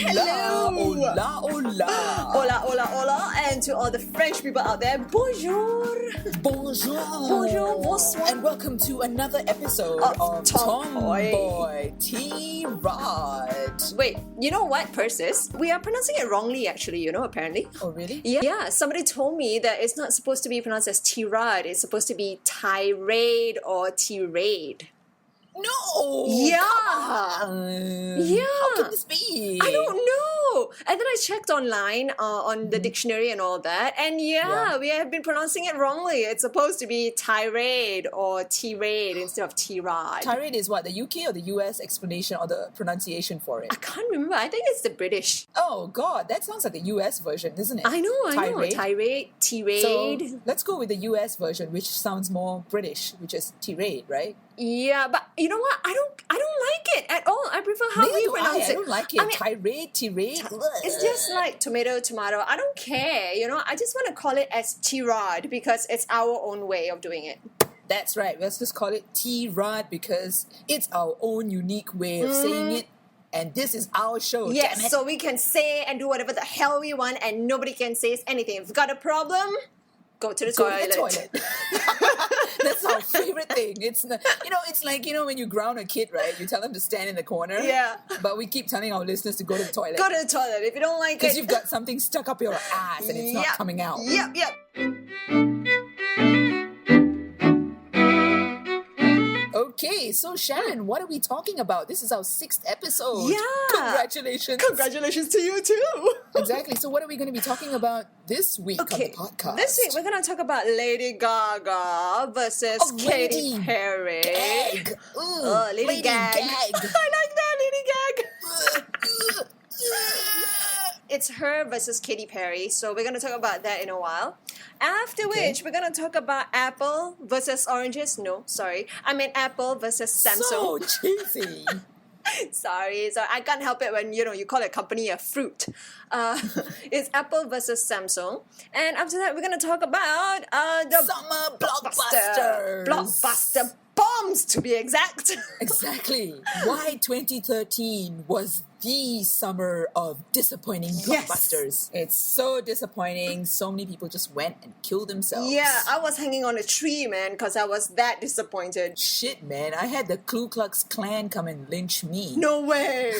Hello! Hola, hola! Hola, hola, hola, and to all the French people out there, bonjour! Bonjour! Bonjour, bonsoir! And welcome to another episode of Tomboy Tirade. Wait, you know what, Persis? We are pronouncing it wrongly actually, apparently. Oh, really? Yeah, somebody told me that it's not supposed to be pronounced as tirade, it's supposed to be tirade or tirade. No! Yeah! Come on. Yeah! How can this be? I don't know. And then I checked online on the dictionary and all that, and we have been pronouncing it wrongly. It's supposed to be tirade or tirade instead of tirade. Tirade is what, the UK or the US explanation or the pronunciation for it? I can't remember. I think it's the British. Oh God, that sounds like a US version, doesn't it? I know. Tirade, tirade. So let's go with the US version, which sounds more British, which is tirade, right? Yeah, but you know what? I don't like it at all. I prefer how we pronounce it. I don't like it. I mean, tirade. It's just like tomato. I don't care. I just want to call it as tirade because it's our own way of doing it. That's right. Let's just call it tirade because it's our own unique way of saying it. And this is our show. Yes, damn it. so we can say and do whatever the hell we want and nobody can say anything. If you've got a problem, go to the toilet. That's our favorite thing. It's like when you ground a kid, right? You tell them to stand in the corner. Yeah. But we keep telling our listeners to go to the toilet. Go to the toilet if you don't like it. Because you've got something stuck up your ass and it's not coming out. Yep. Okay, so Sharon, what are we talking about? This is our 6th episode. Yeah. Congratulations. Congratulations to you too. Exactly. So what are we going to be talking about this week on the podcast? This week we're going to talk about Lady Gaga versus Katy Perry. Gag. Lady Gag. I like that, Lady Gag. It's her versus Katy Perry, so we're going to talk about that in a while. After which, we're going to talk about Apple versus oranges. No, sorry. I mean Apple versus Samsung. So cheesy. Sorry, I can't help it when, you call a company a fruit. It's Apple versus Samsung. And after that, we're going to talk about the summer blockbusters. Blockbuster bombs, to be exact. Exactly. Why 2013 was the summer of disappointing blockbusters. It's so disappointing. So many people just went and killed themselves. Yeah, I was hanging on a tree, man, because I was that disappointed. Shit, man. I had the Ku Klux Klan come and lynch me. No way.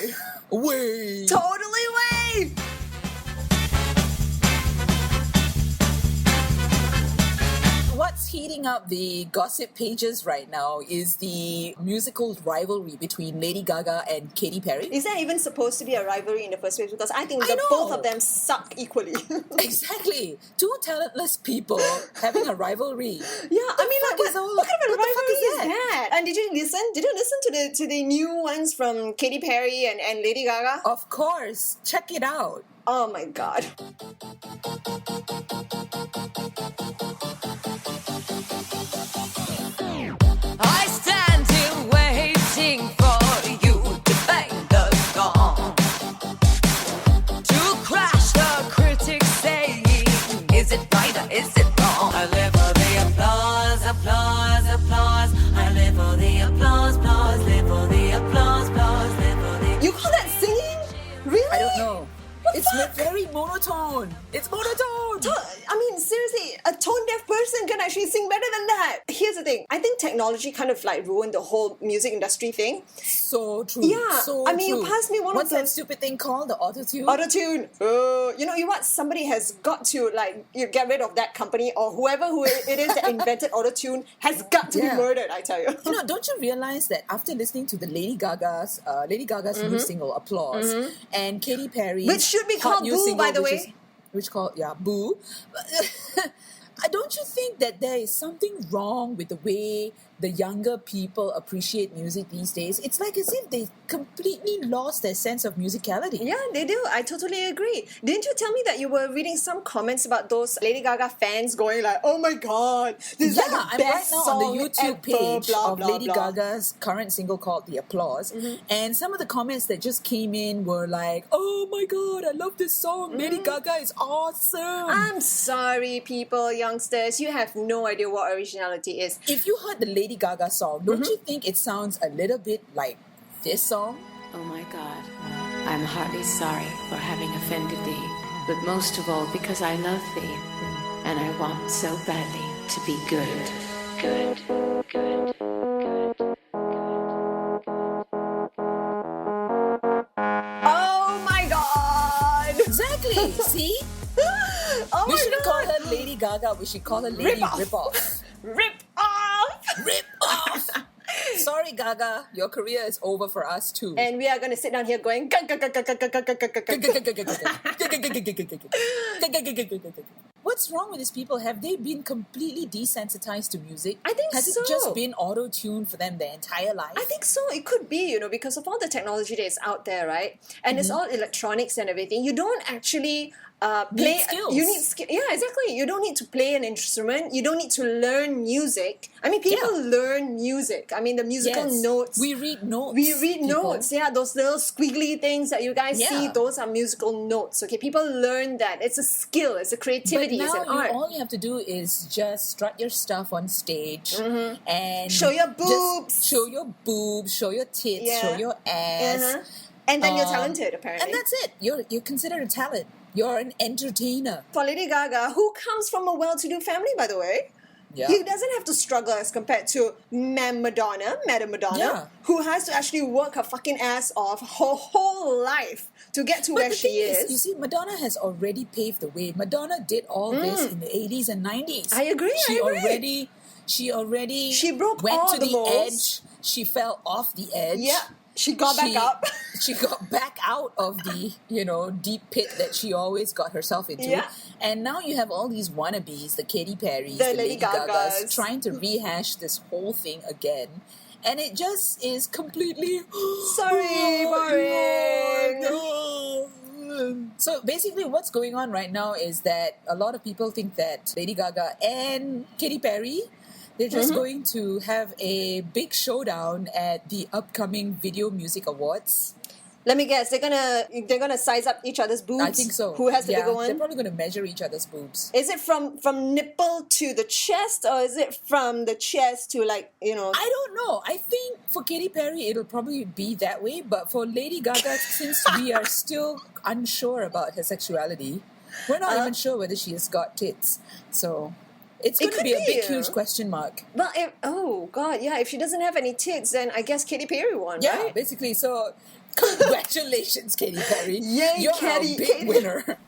Way. Totally way. What's heating up the gossip pages right now is the musical rivalry between Lady Gaga and Katy Perry. Is that even supposed to be a rivalry in the first place? Because I think both of them suck equally. Exactly. Two talentless people having a rivalry. Yeah, I mean, what kind of a rivalry is that? And did you listen? Did you listen to the new ones from Katy Perry and Lady Gaga? Of course. Check it out. Oh my God. I stand here waiting for you to bang the gong, to crash the critics saying, is it right or is it wrong? I live for the applause, applause, applause. I live for the applause, applause, live for the applause, applause, live for the... You call that singing? Really? I don't know. It's very monotone. It's monotone. I mean, seriously, a tone-deaf person can actually sing better than that. Here's the thing. I think technology kind of ruined the whole music industry thing. So true. Yeah. So I mean, true. you passed me What's that stupid thing called? The auto-tune? Auto-tune. You what? Somebody has got to, you get rid of that company or whoever it is that invented auto-tune has got to be murdered, I tell you. Don't you realize that after listening to the Lady Gaga's new single, Applause, and Katy Perry's... Which should be called Boo, by the way. Boo. Don't you think that there is something wrong with the way the younger people appreciate music these days? It's like as if they completely lost their sense of musicality. Yeah, they do. I totally agree. Didn't you tell me that you were reading some comments about those Lady Gaga fans going oh my God, this is the I'm best right now song on the YouTube ever, page blah, of blah, Lady blah. Gaga's current single called The Applause. And some of the comments that just came in were like, oh my God, I love this song. Lady Gaga is awesome. I'm sorry, people, youngsters. You have no idea what originality is. If you heard the Lady Gaga song, don't you think it sounds a little bit like this song? Oh my God. I'm heartily sorry for having offended thee, but most of all because I love thee, and I want so badly to be good. Good, good, good. Oh my god! Exactly. See? Oh We my shouldn't god! call her Lady Gaga. We should call her Lady Rip-off. Rip-Off. Rip off! Rip off. Sorry, Gaga. Your career is over for us too. And we are going to sit down here going. What's wrong with these people? Have they been completely desensitized to music? I think Has so. it just been auto-tuned for them their entire life? I think so. It could be, because of all the technology that is out there, right? And it's all electronics and everything. You don't actually play. Need skills. You need skill. Yeah, exactly. You don't need to play an instrument. You don't need to learn music. I mean, people learn music. I mean, the musical notes. We read notes. We read people. notes, yeah, those little squiggly things that you guys see, those are musical notes, okay? People learn that. It's a skill, it's a creativity, But it's now an art. all you have to do is just strut your stuff on stage and Show your just boobs. show your boobs, show your tits, Yeah. show your ass. And then you're talented, apparently. And that's it. You're considered a talent. You're an entertainer. For Lady Gaga, who comes from a well-to-do family, by the way, Yeah. he doesn't have to struggle as compared to Madam Madonna, Yeah. who has to actually work her fucking ass off her whole life to get to But where the she thing is. you see, Madonna has already paved the way. Madonna did all this in the 80s and 90s. I agree, She I agree. already She broke went all to the the molds. edge. She fell off the edge. Yeah, she got back up. She got back out of the, deep pit that she always got herself into. Yeah. And now you have all these wannabes, the Katy Perrys, The the Lady Lady Gagas, Gagas. trying to rehash this whole thing again. And it just is completely... Sorry, boring. So basically what's going on right now is that a lot of people think that Lady Gaga and Katy Perry, they're just going to have a big showdown at the upcoming Video Music Awards. Let me guess, they're gonna size up each other's boobs. I think so. Who has the bigger They're one? probably going to measure each other's boobs. Is it from nipple to the chest, or is it from the chest to I don't know. I think for Katy Perry, it'll probably be that way. But for Lady Gaga, since we are still unsure about her sexuality, we're not even sure whether she has got tits. So it's going to could be a big, be. huge question mark. Well, if she doesn't have any tits, then I guess Katy Perry won, Yeah, right? basically. So congratulations, Katy Perry. Yay, You're Katy- a big Katy. winner.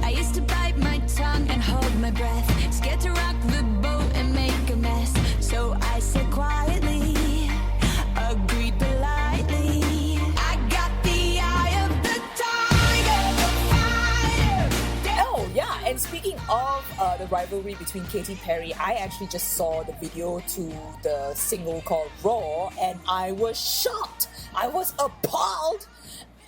I used to bite my tongue and hold my breath, scared to rock the boat and make a mess. So I said quietly, agreed politely. I got the eye of the tiger, the fire. Oh, yeah. And speaking of the rivalry between Katy Perry, I actually just saw the video to the single called Raw, and I was shocked. I was appalled.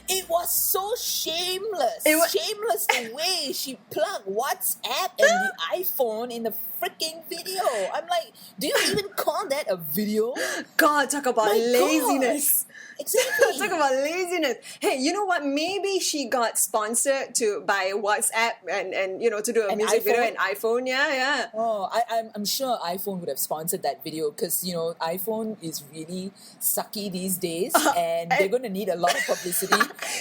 It was so shameless. Shameless the way she plugged WhatsApp and the iPhone in the freaking video. I'm like, do you even call that a video? God, talk about My laziness. Exactly. Talk about laziness. Hey, you know what? Maybe she got sponsored by WhatsApp and to do a An music video iPhone? and iPhone. Yeah. Oh, I'm sure iPhone would have sponsored that video because, iPhone is really sucky these days and they're going to need a lot of publicity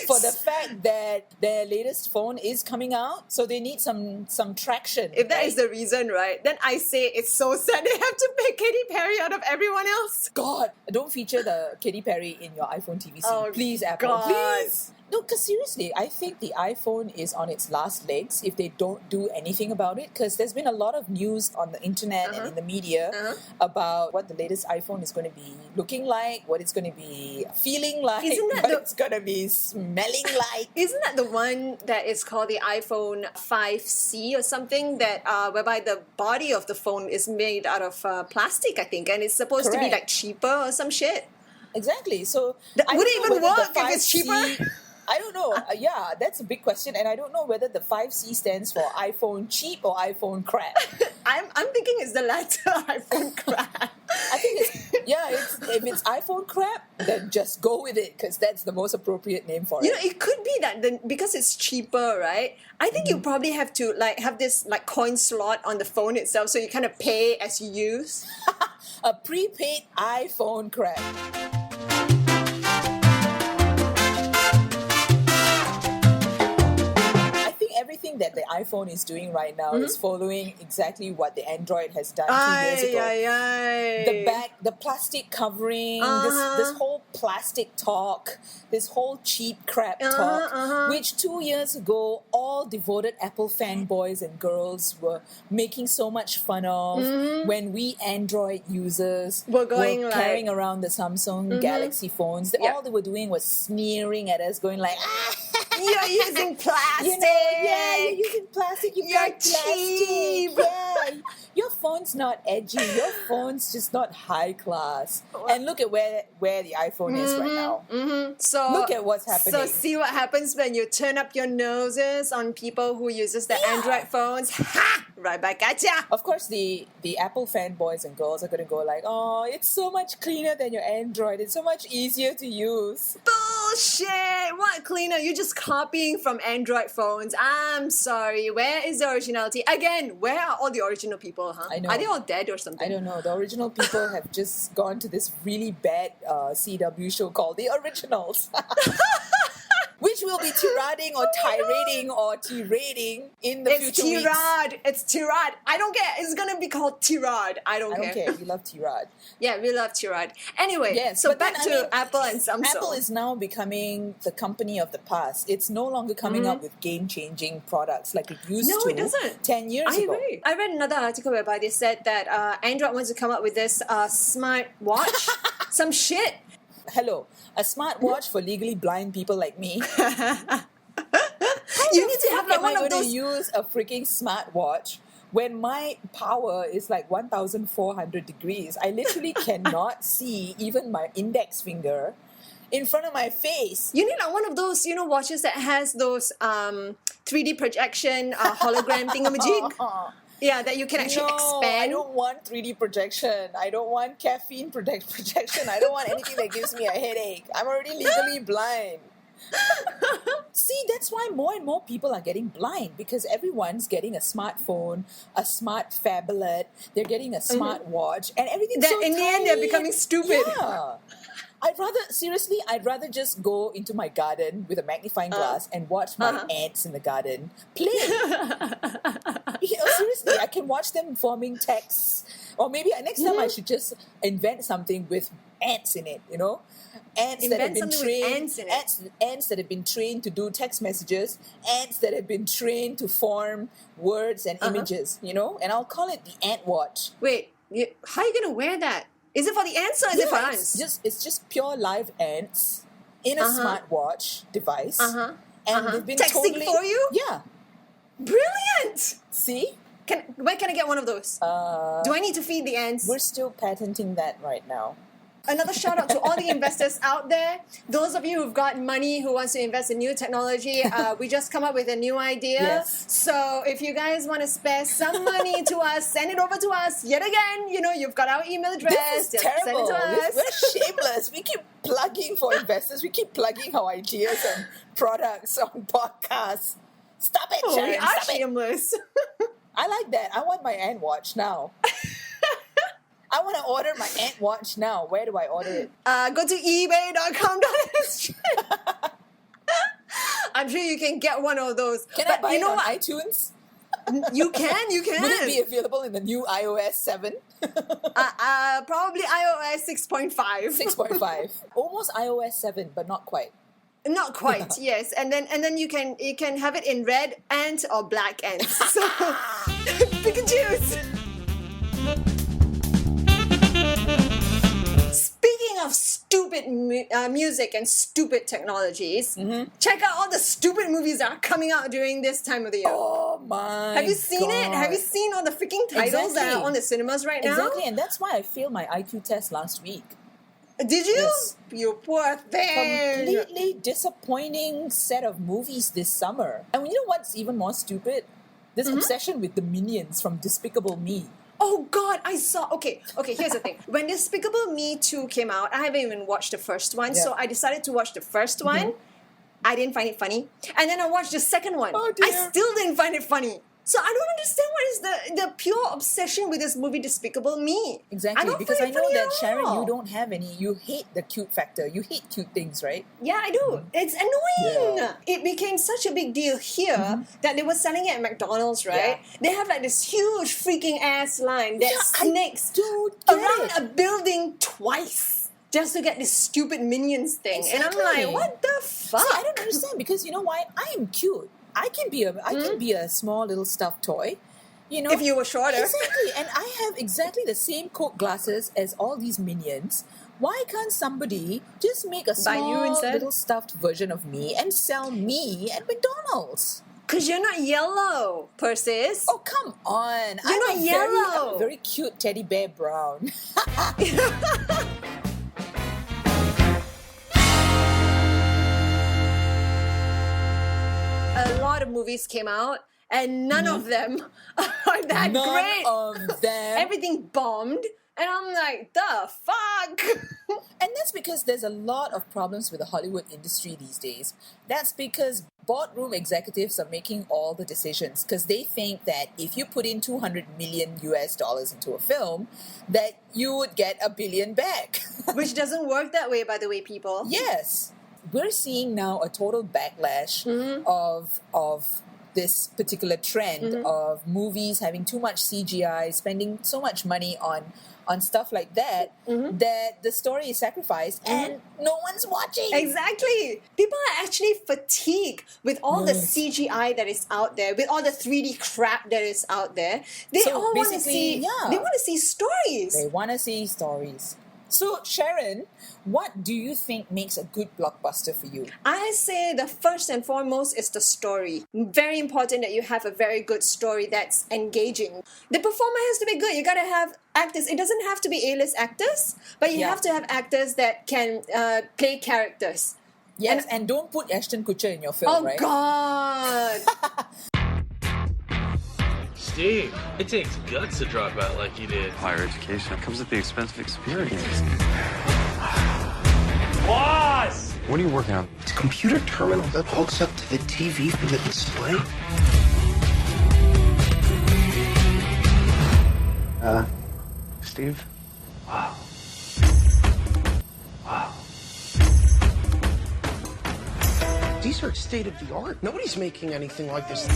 for the fact that their latest phone is coming out. So they need some traction. If that right? is the reason, right, then I say it's so sad they have to pick Katy Perry out of everyone else. God, don't feature the Katy Perry in your iPhone TVC. Oh, Please, Apple. God. Please. No, because seriously, I think the iPhone is on its last legs if they don't do anything about it. Because there's been a lot of news on the internet and in the media about what the latest iPhone is going to be looking like, what it's going to be feeling like, Isn't that what the- it's going to be smelling like. Isn't that the one that is called the iPhone 5C or something that whereby the body of the phone is made out of plastic, I think, and it's supposed to be Correct. like cheaper or some shit? Exactly. So I Would don't it know even whether work the if it's 5C cheaper? I don't know. Yeah, that's a big question, and I don't know whether the 5C stands for iPhone cheap or iPhone crap. I'm thinking it's the latter iPhone crap. I think it's Yeah, if it's iPhone crap, then just go with it because that's the most appropriate name for You it. know, it could be that because it's cheaper, right? I think you probably have to like have this like coin slot on the phone itself, so you kind of pay as you use. A prepaid iPhone crap. I think everything that the iPhone is doing right now is following exactly what the Android has done 2 years ago. The back, the plastic covering, this whole plastic talk, this whole cheap crap talk, which 2 years ago all devoted Apple fanboys and girls were making so much fun of when we Android users Were going like- carrying around the Samsung Galaxy phones. Yep. All they were doing was sneering at us, going like, You're using plastic. you know, yeah, you're using plastic. You've You're got plastic. cheap. Yeah, your phone's not edgy. Your phone's just not high class. And look at where the iPhone is right now. So Look at what's happening. So see what happens when you turn up your noses on people who uses the Android phones. Ha! Right back at ya. Of course, the Apple fanboys and girls are going to go like, oh, it's so much cleaner than your Android. It's so much easier to use. Bullshit! What cleaner? You're just copying from Android phones. I'm sorry. Where is the originality? Again, where are all the original people, huh? I know. Are they all dead or something? I don't know. The original people have just gone to this really bad CW show called The Originals. Which will be tirading or tirading or tirading in the It's future weeks. tirade. It's tirade. I don't care. It's gonna be called tirade. I don't I don't care. We love tirade. Yeah, we love tirade. Anyway, Yes, so but back then, to I mean, Apple and Samsung. Apple is now becoming the company of the past. It's no longer coming up with game-changing products like it used No, to it doesn't. 10 years I ago. agree. I read another article whereby they said that Android wants to come up with this smart watch. Some shit. Hello, a smartwatch for legally blind people like me. You need to have like Am I one of going to those. use a freaking smartwatch when my power is like 1,400 degrees? I literally cannot see even my index finger in front of my face. You need like one of those, watches that has those 3D projection hologram thingamajig. Yeah, that you can actually No, I expand. don't want 3D projection. I don't want caffeine projection. I don't want anything that gives me a headache. I'm already legally blind. See, that's why more and more people are getting blind because everyone's getting a smartphone, a smart phablet, they're getting a smart watch, and everything's That so in the end they're tiny. becoming stupid. Yeah. I'd rather just go into my garden with a magnifying glass and watch my ants in the garden play. Seriously, I can watch them forming texts. Or maybe next time I should just invent something with ants in it, Ants that have Invent been something with trained, ants in it. ants that have been trained to do text messages, ants that have been trained to form words and images, And I'll call it the Ant Watch. Wait, how are you going to wear that? Is it for the ants or is it for us? It's just pure live ants in a smartwatch device, and they've been Texting totally, for you? Yeah. Brilliant! See, Where can I get one of those? Do I need to feed the ants? we're still patenting that right now. Another shout out to all the investors out there. Those of you who've got money who wants to invest in new technology, we just come up with a new idea. Yes. So if you guys want to spare some money to us, send it over to us. Yet again, you've got our email address. This is Just terrible. Send it to us. We're shameless. We keep plugging for investors. We keep plugging our ideas and products on podcasts. Stop it, Oh, Sharon. we are Stop it. shameless. I like that. I want my Ant Watch now. I want to order my Ant Watch now. Where do I order it? Go to ebay.com.sg. I'm sure you can get one of those. Can but I buy you it know on what? iTunes? You can. Will it be available in the new iOS 7? Probably iOS 6.5. 6.5. Almost iOS 7, but not quite. Not quite, yes. And then you can have it in red ant or black ant. So pick and choose. Speaking of stupid music and stupid technologies, check out all the stupid movies that are coming out during this time of the year. Oh my Have you seen it? God. Have you seen all the freaking titles that Exactly. are on the cinemas right now? Exactly, and that's why I failed my IQ test last week. Did you? Yes. You poor thing. Completely disappointing set of movies this summer. And you know what's even more stupid? This obsession with the minions from Despicable Me. Oh God, I saw. Okay, here's the thing. When Despicable Me 2 came out, I haven't even watched the first one, so I decided to watch the first one. I didn't find it funny. And then I watched the second one. Oh, I dear. still didn't find it funny. So I don't understand what is the pure obsession with this movie Despicable Me. Exactly, don't because find I it know funny that at Sharon, all. you don't have any. You hate the cute factor. You hate cute things, right? Yeah, I do. It's annoying. Yeah. It became such a big deal here that they were selling it at McDonald's, right? Yeah. They have like this huge freaking ass line that snakes don't get around it. a building twice just to get this stupid Minions thing. And I'm Exactly. like, what the fuck? See, I don't understand because you know why? I am cute. I can be a small little stuffed toy. You know, If you were shorter. Exactly, and I have exactly the same Coke glasses as all these minions. Why can't somebody just make a Buy you small instead? little stuffed version of me and sell me at McDonald's? Because you're not yellow, Persis. Oh, come on. You're not I'm yellow. a very cute teddy bear brown. A lot of movies came out and none of them are that None great. of them. Everything bombed. And I'm like, the fuck? And that's because there's a lot of problems with the Hollywood industry these days. That's because boardroom executives are making all the decisions because they think that if you put in $200 million into a film, that you would get $1 billion back. Which doesn't work that way, by the way, people. Yes. We're seeing now a total backlash of this particular trend of movies having too much CGI, spending so much money on stuff like that, that the story is sacrificed and no one's watching. Exactly. People are actually fatigued with all the CGI that is out there, with all the 3D crap that is out there. They So all want to basically, see. yeah. They want to see stories. They want to see stories. So, Sharon, what do you think makes a good blockbuster for you? I say the first and foremost is the story. Very important that you have a very good story that's engaging. The performer has to be good. You gotta have actors. It doesn't have to be A-list actors, but you have to have actors that can play characters. Yes, and don't put Ashton Kutcher in your film, Oh right? God! Steve, it takes guts to drop out like you did. Higher education comes at the expense of experience. Boss! What are you working on? It's a computer terminal that hooks up to the TV for the display. Steve? Wow. These are state of the art. Nobody's making anything like this.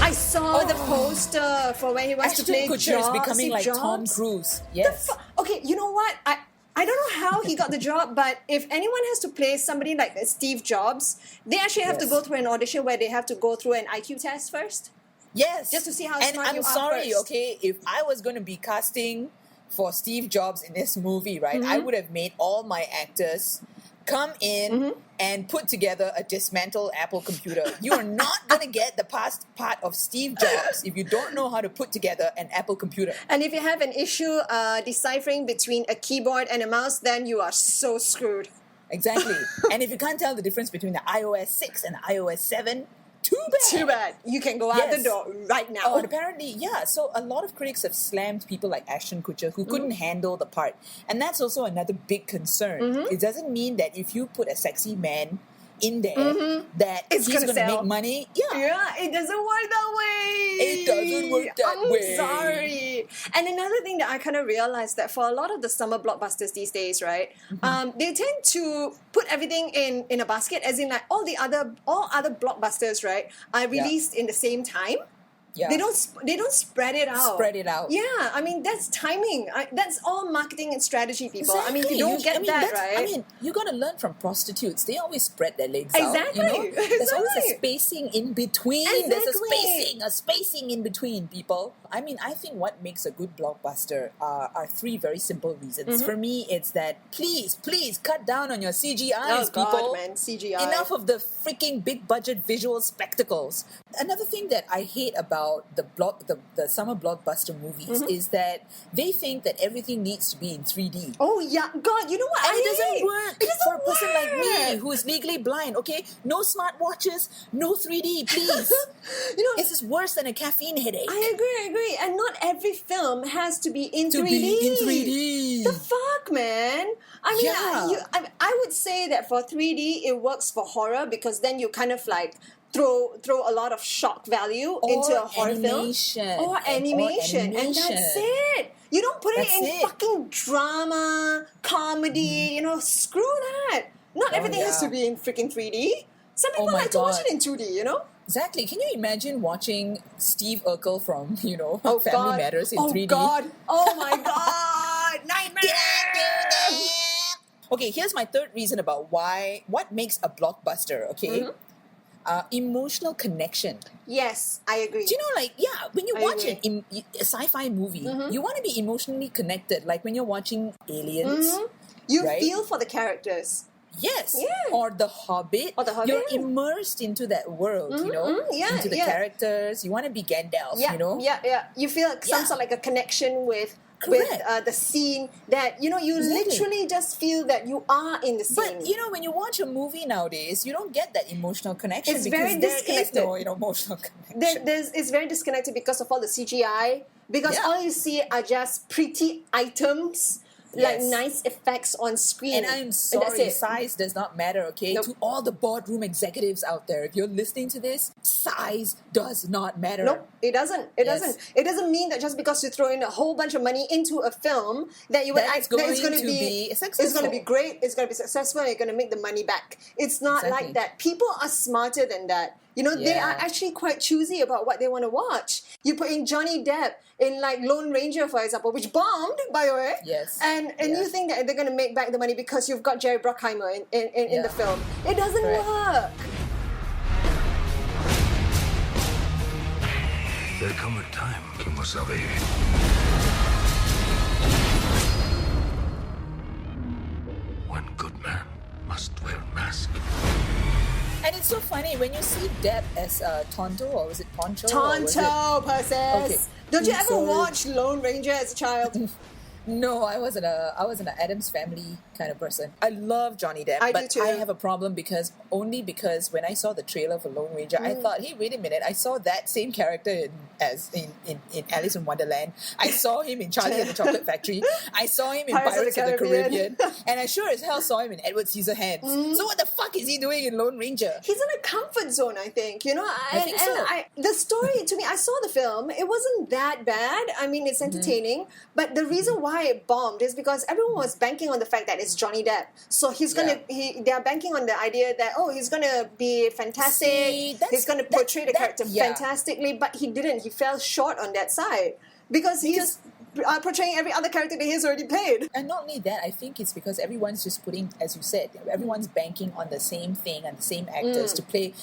I saw the poster for when he wants Ashton to play Kutcher is Jobs, becoming Steve like Jobs. Tom Cruise. Yes. Okay, you know what? I don't know how he got the job, but if anyone has to play somebody like Steve Jobs, they actually have to go through an audition where they have to go through an IQ test first. Yes. Just to see how and smart I'm you are sorry, first. okay, if I was going to be casting for Steve Jobs in this movie, right, I would have made all my actors come in and put together a dismantled Apple computer. You are not going to get the past part of Steve Jobs if you don't know how to put together an Apple computer. And if you have an issue deciphering between a keyboard and a mouse, then you are so screwed. Exactly. And if you can't tell the difference between the iOS 6 and the iOS 7, too bad. Too bad. You can go out the Yes. door right now. Oh, and apparently, yeah. So a lot of critics have slammed people like Ashton Kutcher who couldn't handle the part. And that's also another big concern. It doesn't mean that if you put a sexy man in there that It's he's gonna going to sell. make money. Yeah. Yeah, it doesn't work that way. It doesn't work that I'm way. sorry. And another thing that I kind of realized that for a lot of the summer blockbusters these days, right, they tend to put everything in a basket, as in like all other blockbusters, right, are released in the same time. Yeah. They don't spread it out. Spread it out. Yeah, I mean that's timing. That's all marketing and strategy, people. I mean, if you don't get that right. I mean, you got to learn from prostitutes. They always spread their legs out. Exactly. You know? There's always a Exactly. spacing in between. There's Exactly. a spacing in between, people. I mean, I think what makes a good blockbuster are three very simple reasons. For me, it's that please cut down on your CGIs, Oh people. God, man, CGI. Enough of the freaking big budget visual spectacles. Another thing that I hate about about the summer blockbuster movies is that they think that everything needs to be in 3D. Oh yeah, God, you know what? And it doesn't work It doesn't for a person like me work. who is legally blind, okay? No smartwatches, no 3D, please. You know, This is worse than a caffeine headache. I agree. And not every film has to be in 3D. Be in 3D. The fuck, man? I mean, Yeah. I would say that for 3D, it works for horror because then you kind of like throw a lot of shock value into a horror animation. film. Or animation. And that's it. You don't put That's it in it. fucking drama, comedy, screw that. Not everything has yeah. to be in freaking 3D. Some people my like to watch God. it in 2D, Exactly. Can you imagine watching Steve Urkel from, Oh, Family God. Matters in oh 3D? God. Oh my God. Nightmare. Okay, here's my third reason about what makes a blockbuster, okay? Emotional connection. Yes, I agree. Do you know, when you I watch agree. a sci-fi movie, you want to be emotionally connected. Like when you're watching Aliens, You right? feel for the characters. yes, Yeah. or The Hobbit. Or The Hobbit. You're immersed into that world, yeah, into the yeah. characters. You want to be Gandalf, Yeah, yeah. You feel some Yeah. sort of like a connection with Correct. the scene that you Exactly. literally just feel that you are in the scene. But when you watch a movie nowadays, you don't get that emotional connection It's because very there is disconnected. no emotional connection. It's very disconnected because of all the CGI. Because Yeah. all you see are just pretty items, like Yes. nice effects on screen. And I'm that's sorry, it. size does not matter, okay? Nope. To all the boardroom executives out there, if you're listening to this, size does not matter. Nope, it doesn't. It Yes. doesn't. It doesn't mean that just because you throw in a whole bunch of money into a film that you would That act, it's going that it's going to be It's going successful. to be great. It's going to be successful. And you're going to make the money back. It's not Exactly. like that. People are smarter than that. They Yeah. are actually quite choosy about what they want to watch. You put in Johnny Depp in like Lone Ranger, for example, which bombed, by the way. Yes. And Yeah. you think that they're going to make back the money because you've got Jerry Bruckheimer in Yeah. the film. It doesn't Correct. work. There come a time, Kimosabe, when good man must wear mask. And it's so funny when you see Depp as Tonto, or was it Poncho? or was it- Tonto, Persis. Okay. Don't you ever Sorry. watch Lone Ranger as a child? No, I wasn't an Addams Family kind of person. I love Johnny Depp, I do but too. I have a problem because when I saw the trailer for Lone Ranger, I thought, hey, wait a minute, I saw that same character in Alice in Wonderland. I saw him in Charlie and the Chocolate Factory. I saw him in Pirates of the Caribbean. And I sure as hell saw him in Edward Scissorhands. So what the fuck is he doing in Lone Ranger? He's in a comfort zone, I think. I think so. The story, to me, I saw the film. It wasn't that bad. I mean, it's entertaining. But the reason why it bombed is because everyone was banking on the fact that it's Johnny Depp. So he's gonna. They are banking on the idea that he's gonna be fantastic. See, He's gonna portray the character yeah. fantastically. But he didn't. He fell short on that side because he's portraying every other character that he's already played. And not only that, I think it's because everyone's just putting, as you said, everyone's banking on the same thing and the same actors to play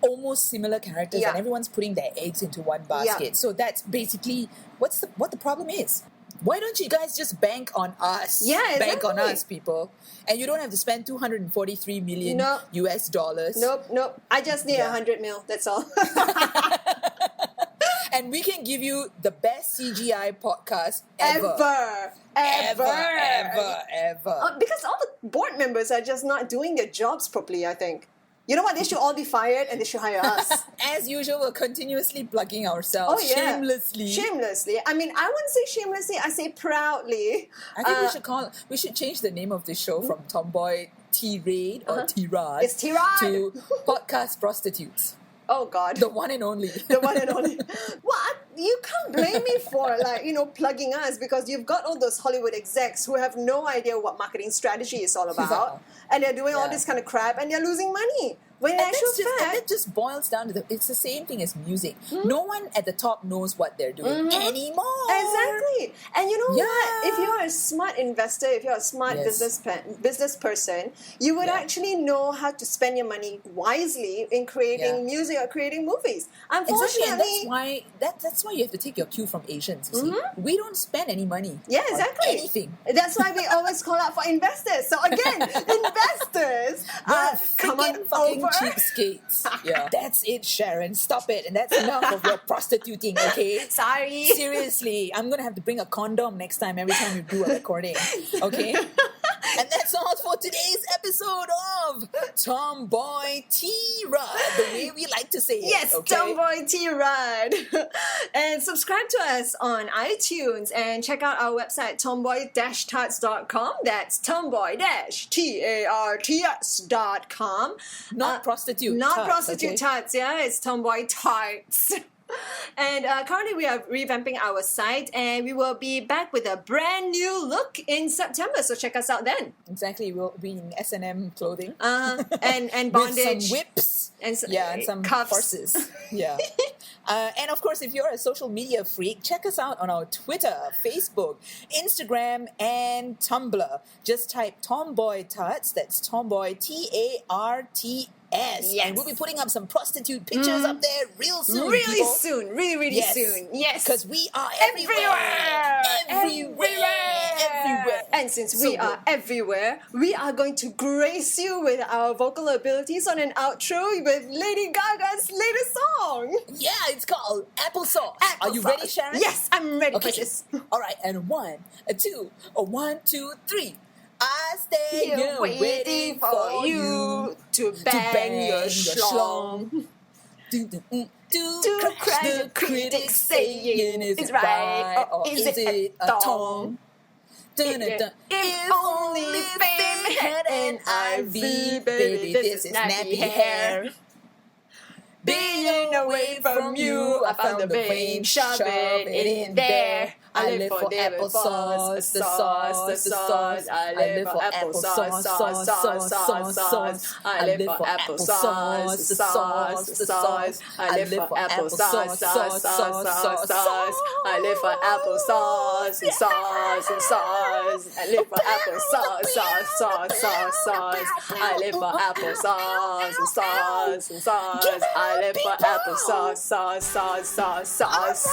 almost similar characters, Yeah. and everyone's putting their eggs into one basket. Yeah. So that's basically what the problem is. Why don't you guys just bank on us? Yeah, Bank on exactly. us, people. And you don't have to spend $243 million No. US dollars. Nope. I just need Yeah. 100 mil. That's all. And we can give you the best CGI podcast ever. Ever. Because all the board members are just not doing their jobs properly, I think. You know what? They should all be fired and they should hire us. As usual, we're continuously plugging ourselves shamelessly. Shamelessly. I mean, I wouldn't say shamelessly, I say proudly. I think we should change the name of this show from Tomboy Tirade or Tirade It's Tirade. to Podcast Prostitutes. Oh, God. The one and only. The one and only. Well, you can't blame me for, plugging us because you've got all those Hollywood execs who have no idea what marketing strategy is all about. And they're doing all Yeah. this kind of crap and they're losing money. When in And actual that fact... just boils down to it's the same thing as music. No one at the top knows what they're doing anymore. Exactly. And you know Yeah. what? If you're a smart investor, if you're a smart Yes. business person, you would Yeah. actually know how to spend your money wisely in creating Yeah. music or creating movies. Exactly, and Unfortunately, that's why why you have to take your cue from Asians. You see, we don't spend any money. Yeah, on exactly. anything. That's why we always call out for investors. So again, investors, come on Freaking fucking over. cheapskates. Yeah, that's it, Sharon. Stop it, and that's enough of your prostituting. Okay. Sorry. Seriously, I'm gonna have to bring a condom next time every time we do a recording. Okay? And that's all for today's episode of Tomboy Tirade, the way we like to say it. Yes, okay? Tomboy Tirade. And subscribe to us on iTunes and check out our website, tomboy-tarts.com. That's tomboy-tarts.com. Not prostitute. Not tarts, prostitute okay? tarts, yeah, it's Tomboy Tarts. And currently we are revamping our site and we will be back with a brand new look in September. So check us out then. Exactly, we'll be in S&M clothing. And With bondage. some whips. And and some cuffs. horses. Yeah. And of course, if you're a social media freak, check us out on our Twitter, Facebook, Instagram, and Tumblr. Just type Tomboy Tarts. That's Tomboy Tarts. Yes. And we'll be putting up some prostitute pictures up there real soon. Really people. soon. Really Yes. soon. Yes. Because we are everywhere. Everywhere. And since So we are everywhere, we are going to grace you with our vocal abilities on an outro with Lady Gaga's latest song. Yeah, it's called Applesauce. Are you ready, Sharon? Yes, I'm ready for Okay. this. All right, and 1, 2, 1, 2, 3. I stay here waiting for you to bang your schlong. To crash the critics saying is it right or is it a tong? If only fame had an IV, baby, this is nappy hair. Being away from you, I found the vein, shove it in there. I live for applesauce, the sauce. I live for applesauce, sauce. I live for applesauce, the sauce. I live for applesauce, sauce. I live for applesauce, sauce. I live for applesauce, sauce. I live for applesauce, sauce. I live for applesauce, sauce.